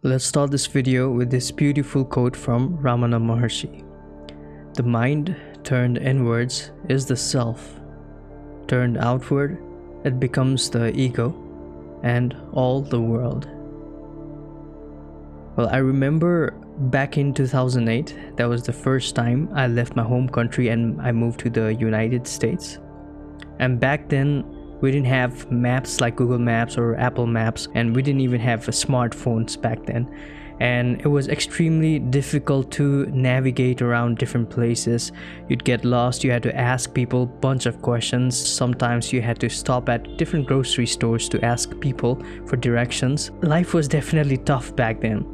Let's start this video with this beautiful quote from Ramana Maharshi. The mind turned inwards is the self. Turned outward, it becomes the ego and all the world. Well, I remember back in 2008, that was the first time I left my home country and I moved to the United States. And back then, we didn't have maps like Google Maps or Apple Maps, and we didn't even have smartphones back then. And it was extremely difficult to navigate around different places. You'd get lost, you had to ask people a bunch of questions. Sometimes you had to stop at different grocery stores to ask people for directions. Life was definitely tough back then.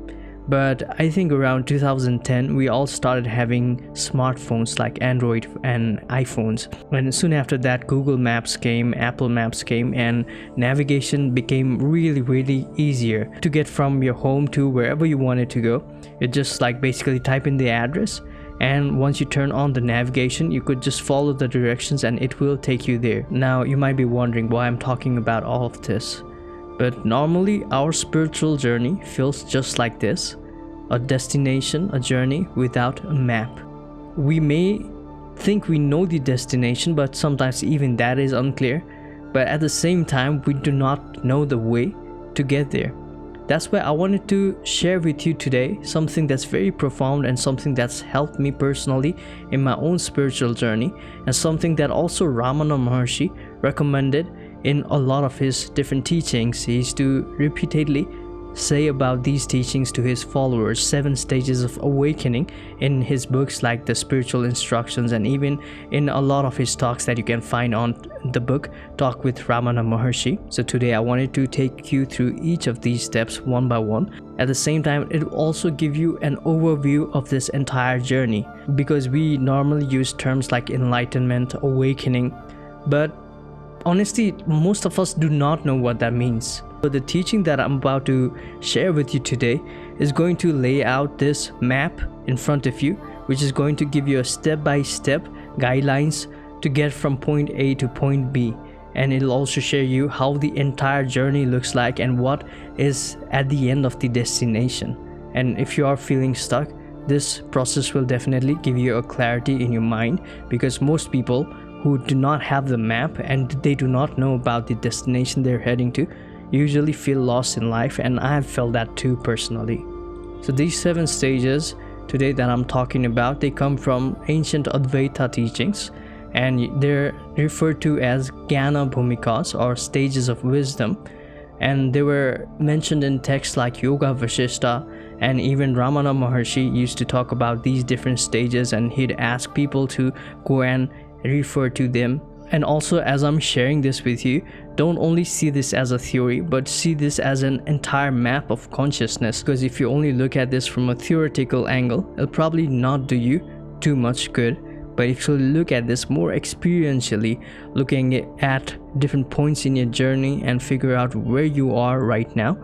But I think around 2010, we all started having smartphones like Android and iPhones. And soon after that, Google Maps came, Apple Maps came, and navigation became really easier to get from your home to wherever you wanted to go. You just basically type in the address, and once you turn on the navigation, you could just follow the directions and it will take you there. Now, you might be wondering why I'm talking about all of this. But normally, our spiritual journey feels just like this. A destination, a journey without a map. We may think we know the destination, but sometimes even that is unclear. But at the same time, we do not know the way to get there. That's why I wanted to share with you today something that's very profound and something that's helped me personally in my own spiritual journey, and something that also Ramana Maharshi recommended in a lot of his different teachings. He used to repeatedly say about these teachings to his followers, 7 stages of awakening, in his books like the spiritual instructions, and even in a lot of his talks that you can find on the book Talk with Ramana Maharshi. So today I wanted to take you through each of these steps one by one. At the same time, it will also give you an overview of this entire journey, because we normally use terms like enlightenment, awakening, but honestly, most of us do not know what that means. So the teaching that I'm about to share with you today is going to lay out this map in front of you, which is going to give you a step-by-step guidelines to get from point A to point B. And it'll also share you how the entire journey looks like and what is at the end of the destination. And if you are feeling stuck, this process will definitely give you a clarity in your mind, because most people who do not have the map and they do not know about the destination they're heading to usually feel lost in life, and I have felt that too personally. So these 7 stages today that I'm talking about, they come from ancient Advaita teachings, and they're referred to as Jnana Bhumikas, or stages of wisdom, and they were mentioned in texts like Yoga Vasishta, and even Ramana Maharshi used to talk about these different stages, and he'd ask people to go and refer to them. And also, as I'm sharing this with you, don't only see this as a theory, but see this as an entire map of consciousness, because if you only look at this from a theoretical angle, it'll probably not do you too much good. But if you look at this more experientially, looking at different points in your journey and figure out where you are right now.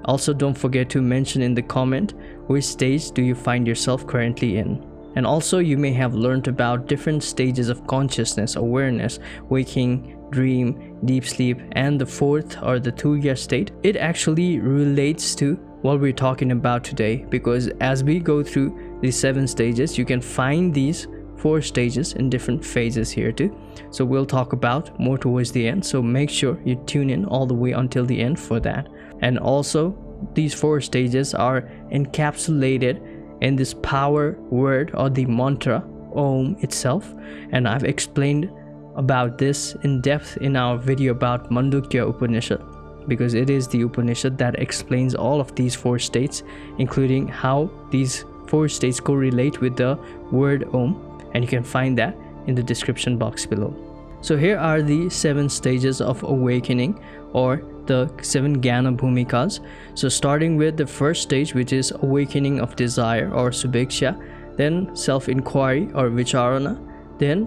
Also, don't forget to mention in the comment which stage do you find yourself currently in. And also, you may have learned about different stages of consciousness, awareness, waking, dream, deep sleep, and the 4th or the Tuya state. It actually relates to what we're talking about today, because as we go through these 7 stages, you can find these 4 stages in different phases here too. So we'll talk about more towards the end, so make sure you tune in all the way until the end for that. And also, these 4 stages are encapsulated in this power word or the mantra Om itself, and I've explained about this in depth in our video about Mandukya Upanishad, because it is the Upanishad that explains all of these 4 states, including how these 4 states correlate with the word Om, and you can find that in the description box below. So here are the 7 stages of awakening, or the 7 Jnana Bhumikas. So starting with the first stage, which is awakening of desire or subhiksha, then self-inquiry or vicharana, then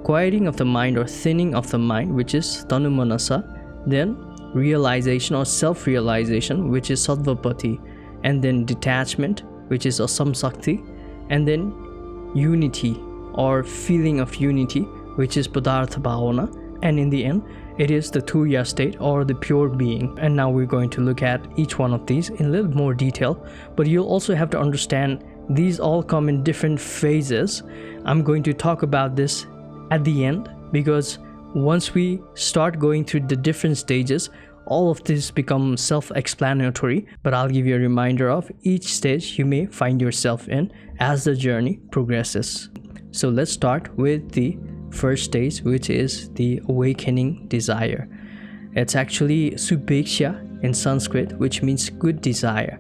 quieting of the mind or thinning of the mind, which is tanumanasa, then realization or self-realization, which is sattvapati, and then detachment, which is asamsakti, and then unity or feeling of unity, which is padartha bhavana, and in the end, It is the Tuya state, or the pure being. And now we're going to look at each one of these in a little more detail, but you'll also have to understand these all come in different phases. I'm going to talk about this at the end, because once we start going through the different stages, all of this becomes self-explanatory, but I'll give you a reminder of each stage you may find yourself in as the journey progresses. So let's start with the first stage, which is the awakening desire. It's actually Subheksha in Sanskrit, which means good desire.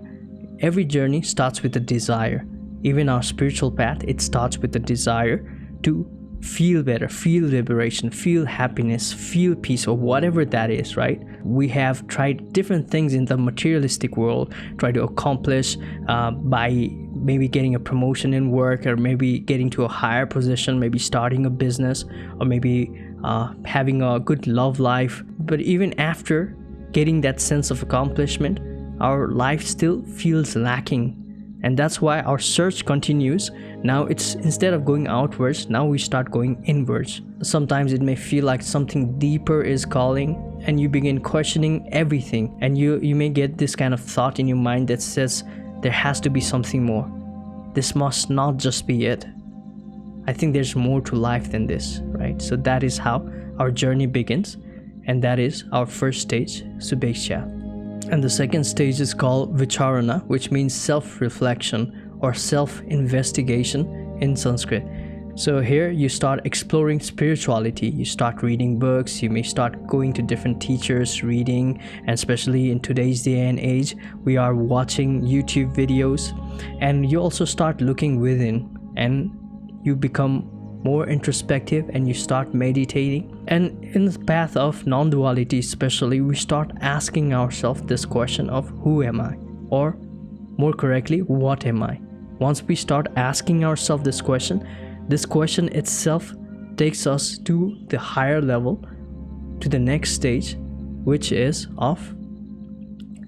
Every journey starts with a desire. Even our spiritual path, it starts with a desire to feel better, feel liberation, feel happiness, feel peace, or whatever that is, right? We have tried different things in the materialistic world, try to accomplish by maybe getting a promotion in work, or maybe getting to a higher position, maybe starting a business, or maybe having a good love life. But even after getting that sense of accomplishment, our life still feels lacking. And that's why our search continues. Now it's, instead of going outwards, now we start going inwards. Sometimes it may feel like something deeper is calling, and you begin questioning everything. And you may get this kind of thought in your mind that says, there has to be something more. This must not just be it. I think there's more to life than this, right? So that is how our journey begins. And that is our first stage, Subheksha. And the second stage is called Vicharana, which means self-reflection or self-investigation in Sanskrit. So here you start exploring spirituality. You start reading books. You may start going to different teachers, reading, and especially in today's day and age, we are watching YouTube videos. And you also start looking within, and you become more introspective, and you start meditating. And in the path of non-duality especially, we start asking ourselves this question of who am I? Or more correctly, what am I? Once we start asking ourselves this question itself takes us to the higher level, to the next stage, which is of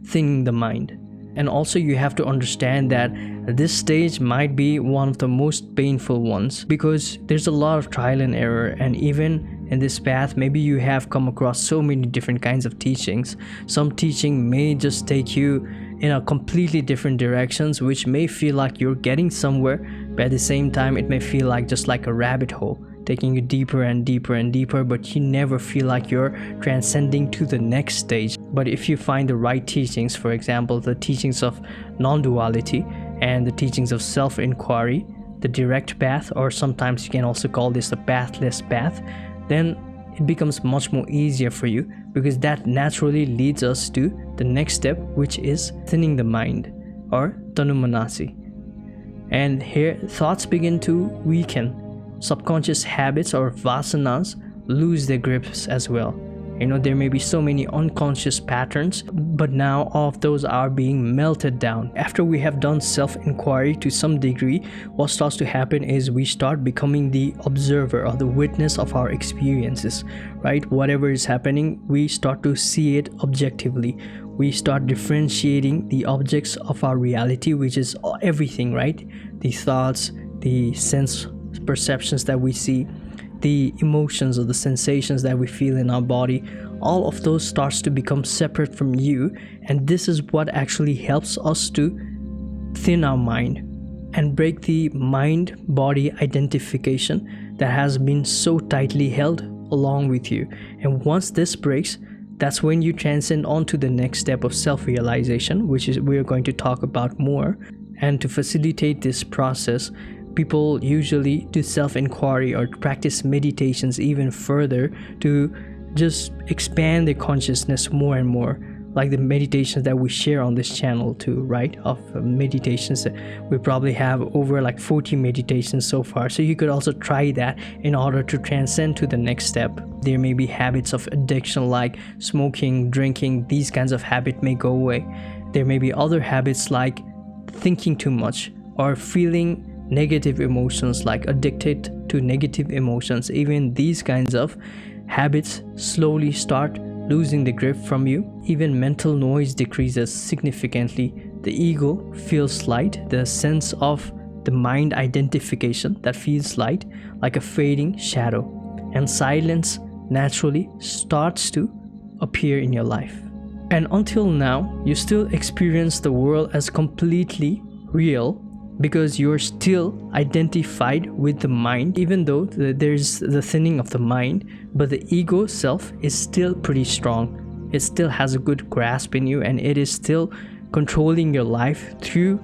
thinning the mind. And also you have to understand that this stage might be one of the most painful ones, because there's a lot of trial and error. And even in this path, maybe you have come across so many different kinds of teachings. Some teaching may just take you in a completely different directions, which may feel like you're getting somewhere, but at the same time it may feel like just like a rabbit hole, taking you deeper and deeper and deeper, but you never feel like you're transcending to the next stage. But if you find the right teachings, for example, the teachings of non-duality and the teachings of self-inquiry, the direct path, or sometimes you can also call this the pathless path, then it becomes much more easier for you, because that naturally leads us to the next step, which is thinning the mind, or tanumanasi. And here thoughts begin to weaken. Subconscious habits or vasanas lose their grips as well. There may be so many unconscious patterns, but now all of those are being melted down. After we have done self-inquiry to some degree, what starts to happen is we start becoming the observer or the witness of our experiences, right? Whatever is happening, we start to see it objectively. We start differentiating the objects of our reality, which is everything, right? The thoughts, the sense perceptions that we see, the emotions or the sensations that we feel in our body, all of those starts to become separate from you. And this is what actually helps us to thin our mind and break the mind-body identification that has been so tightly held along with you. And once this breaks, that's when you transcend on to the next step of self-realization, which is we're going to talk about more. And to facilitate this process, people usually do self-inquiry or practice meditations even further to just expand their consciousness more and more, like the meditations that we share on this channel too, right? Of meditations, we probably have over like 40 meditations so far, so you could also try that in order to transcend to the next step. There may be habits of addiction like smoking, drinking. These kinds of habits may go away. There may be other habits like thinking too much or feeling negative emotions, like addicted to negative emotions. Even these kinds of habits slowly start losing the grip from you. Even mental noise decreases significantly. The ego feels light. The sense of the mind identification that feels light, like a fading shadow. And silence naturally starts to appear in your life. And until now, you still experience the world as completely real because you're still identified with the mind, even though there's the thinning of the mind, but the ego self is still pretty strong. It still has a good grasp in you, and it is still controlling your life through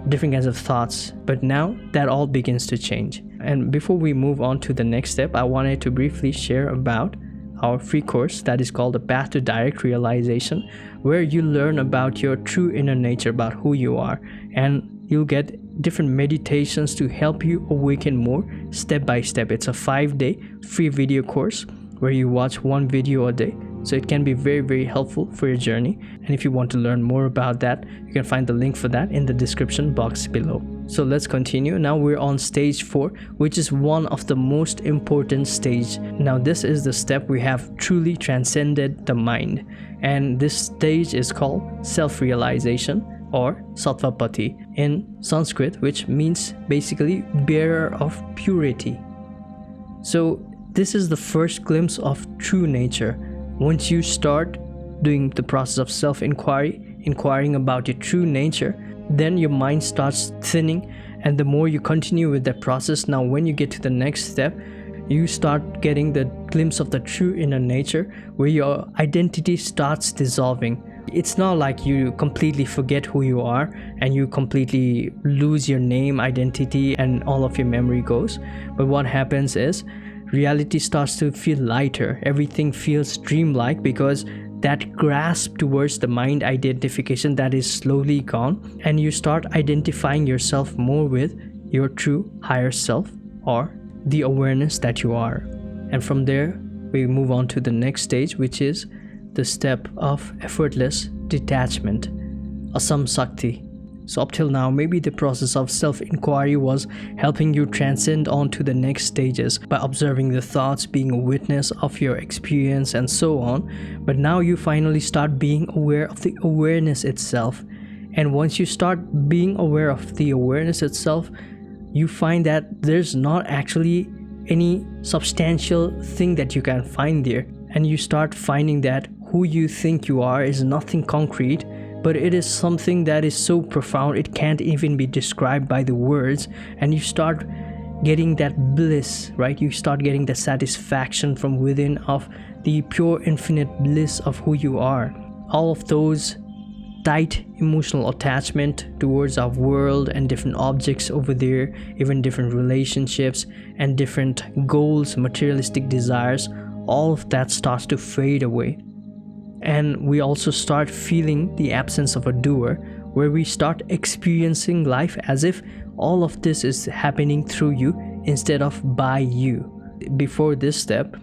different kinds of thoughts. But now that all begins to change. And before we move on to the next step, I wanted to briefly share about our free course that is called The Path to Direct Realization, where you learn about your true inner nature, about who you are, and you'll get different meditations to help you awaken more step by step. It's a 5-day free video course where you watch one video a day. So it can be very, very helpful for your journey. And if you want to learn more about that, you can find the link for that in the description box below. So let's continue. Now we're on stage 4, which is one of the most important stage. Now this is the step we have truly transcended the mind. And this stage is called self-realization, or Sattvapati in Sanskrit, which means basically bearer of purity. So this is the first glimpse of true nature. Once you start doing the process of self-inquiry, inquiring about your true nature, then your mind starts thinning, and the more you continue with that process, now when you get to the next step, you start getting the glimpse of the true inner nature where your identity starts dissolving. It's not like you completely forget who you are and you completely lose your name, identity, and all of your memory goes. But what happens is reality starts to feel lighter. Everything feels dreamlike because that grasp towards the mind identification, that is slowly gone, and you start identifying yourself more with your true higher self, or the awareness that you are. And from there we move on to the next stage, which is the step of effortless detachment, asamsakti. So up till now, maybe the process of self-inquiry was helping you transcend on to the next stages by observing the thoughts, being a witness of your experience, and so on. But now you finally start being aware of the awareness itself. And once you start being aware of the awareness itself, you find that there's not actually any substantial thing that you can find there. And you start finding that who you think you are is nothing concrete, but it is something that is so profound it can't even be described by the words. And you start getting that bliss, right? You start getting the satisfaction from within of the pure infinite bliss of who you are. All of those tight emotional attachment towards our world and different objects over there, even different relationships and different goals, materialistic desires, all of that starts to fade away. And we also start feeling the absence of a doer, where we start experiencing life as if all of this is happening through you instead of by you. Before this step,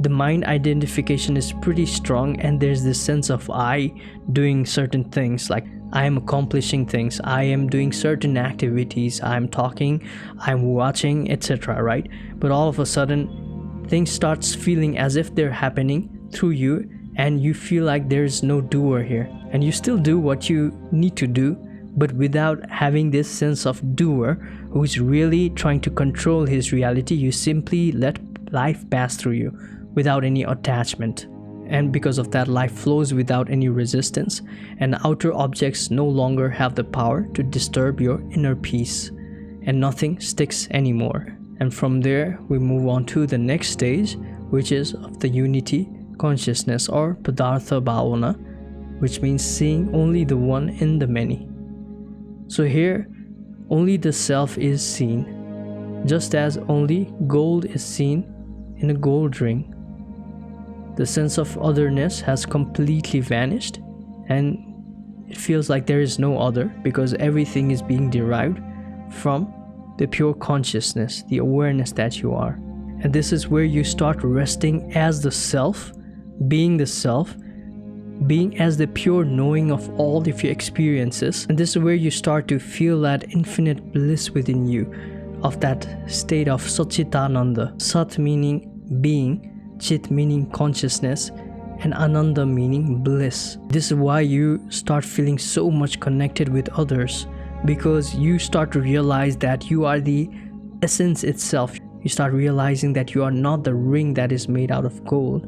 the mind identification is pretty strong, and there's this sense of I doing certain things, like I am accomplishing things, I am doing certain activities, I'm talking, I'm watching, etc., right? But all of a sudden, things starts feeling as if they're happening through you, and you feel like there's no doer here. And you still do what you need to do, but without having this sense of doer who's really trying to control his reality. You simply let life pass through you without any attachment. And because of that, life flows without any resistance, and outer objects no longer have the power to disturb your inner peace, and nothing sticks anymore. And from there, we move on to the next stage, which is of the unity consciousness, or Padartha Bhavana, which means seeing only the one in the many. So here, only the self is seen, just as only gold is seen in a gold ring. The sense of otherness has completely vanished, and it feels like there is no other, because everything is being derived from the pure consciousness, the awareness that you are. And this is where you start resting as the self, being as the pure knowing of all of your experiences. And this is where you start to feel that infinite bliss within you, of that state of Satchitananda. Sat meaning being, Chit meaning consciousness, and Ananda meaning bliss. This is why you start feeling so much connected with others, because you start to realize that you are the essence itself. you start realizing that you are not the ring that is made out of gold,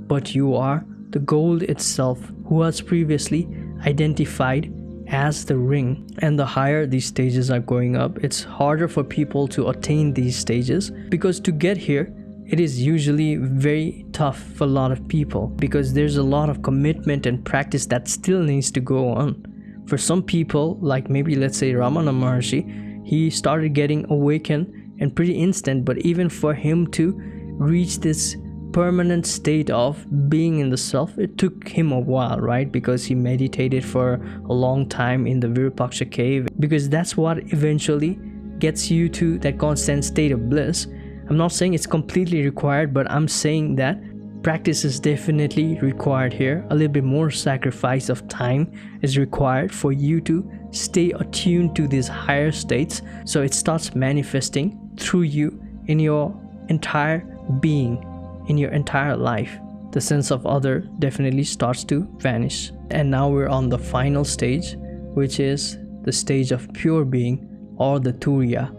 but you are the gold itself, who was previously identified as the ring. And the higher these stages are going up, it's harder for people to attain these stages, because to get here, it is usually very tough for a lot of people, because there's a lot of commitment and practice that still needs to go on. For some people, like maybe let's say Ramana Maharshi, he started getting awakened and pretty instant, but even for him to reach this permanent state of being in the self, it took him a while, right? Because he meditated for a long time in the Virupaksha cave, because that's what eventually gets you to that constant state of bliss. I'm not saying it's completely required, but I'm saying that practice is definitely required here. A little bit more sacrifice of time is required for you to stay attuned to these higher states, so it starts manifesting through you in your entire being, in your entire life. The sense of other definitely starts to vanish. And now we're on the final stage, which is the stage of pure being, or the Turiya,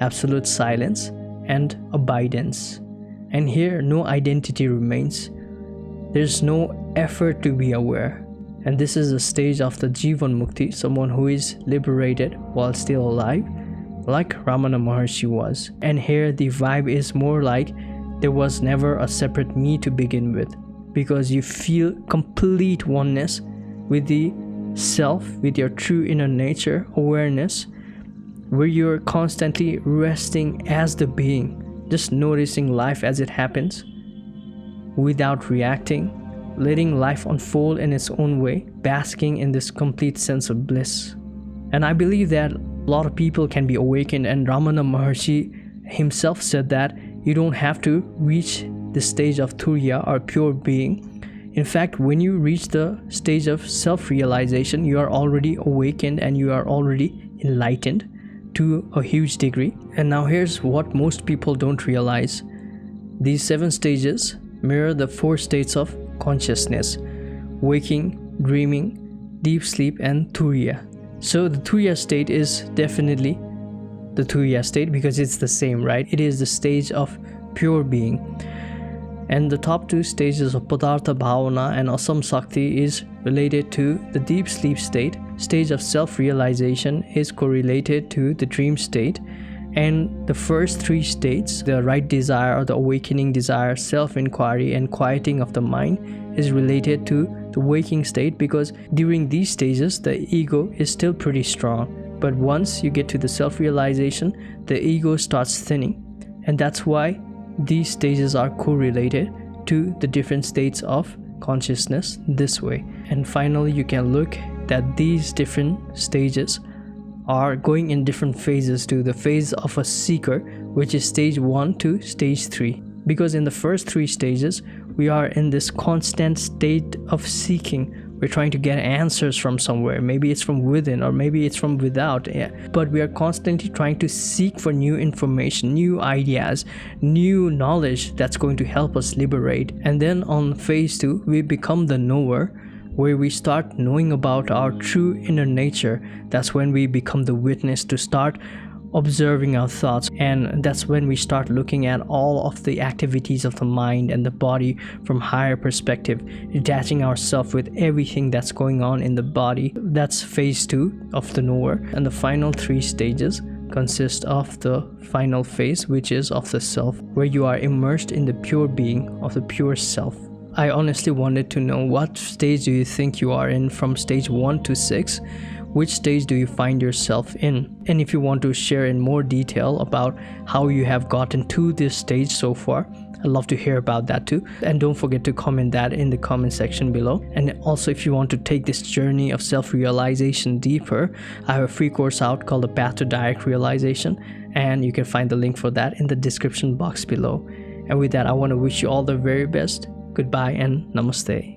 absolute silence and abidance. And here no identity remains. There's no effort to be aware. And this is the stage of the Jivan Mukti, someone who is liberated while still alive, like Ramana Maharshi was. And here the vibe is more like there was never a separate me to begin with, because you feel complete oneness with the self, with your true inner nature awareness, where you're constantly resting as the being, just noticing life as it happens without reacting, letting life unfold in its own way, basking in this complete sense of bliss. And I believe that a lot of people can be awakened, and Ramana Maharshi himself said that you don't have to reach the stage of Turiya or pure being. In fact, when you reach the stage of self-realization, you are already awakened and you are already enlightened to a huge degree. And now here's what most people don't realize. These 7 stages mirror the 4 states of consciousness: waking, dreaming, deep sleep, and Turiya. So the Turiya state is definitely the Turiya state because it's the same, right? It is the stage of pure being. And the top 2 stages of Padartha Bhavana and Asam Sakti is related to the deep sleep state. Stage of self-realization is correlated to the dream state. And the first 3 states, the right desire or the awakening desire, self-inquiry, and quieting of the mind, is related to the waking state, because during these stages the ego is still pretty strong. But once you get to the self-realization, the ego starts thinning. And that's why these stages are correlated to the different states of consciousness this way. And finally, you can look that these different stages are going in different phases to the phase of a seeker, which is stage 1 to stage 3. Because in the first 3 stages, we are in this constant state of seeking. We're trying to get answers from somewhere. Maybe it's from within or maybe it's from without. Yeah. But we are constantly trying to seek for new information, new ideas, new knowledge that's going to help us liberate. And then on phase 2, we become the knower, where we start knowing about our true inner nature. That's when we become the witness to start observing our thoughts, and that's when we start looking at all of the activities of the mind and the body from higher perspective, detaching ourselves with everything that's going on in the body. That's phase 2 of the knower. And the final 3 stages consist of the final phase, which is of the self, where you are immersed in the pure being of the pure self. I honestly wanted to know, what stage do you think you are in from stage 1 to 6? Which stage do you find yourself in? And if you want to share in more detail about how you have gotten to this stage so far, I'd love to hear about that too. And don't forget to comment that in the comment section below. And also, if you want to take this journey of self-realization deeper, I have a free course out called The Path to Direct Realization, and you can find the link for that in the description box below. And with that, I want to wish you all the very best. Goodbye and namaste.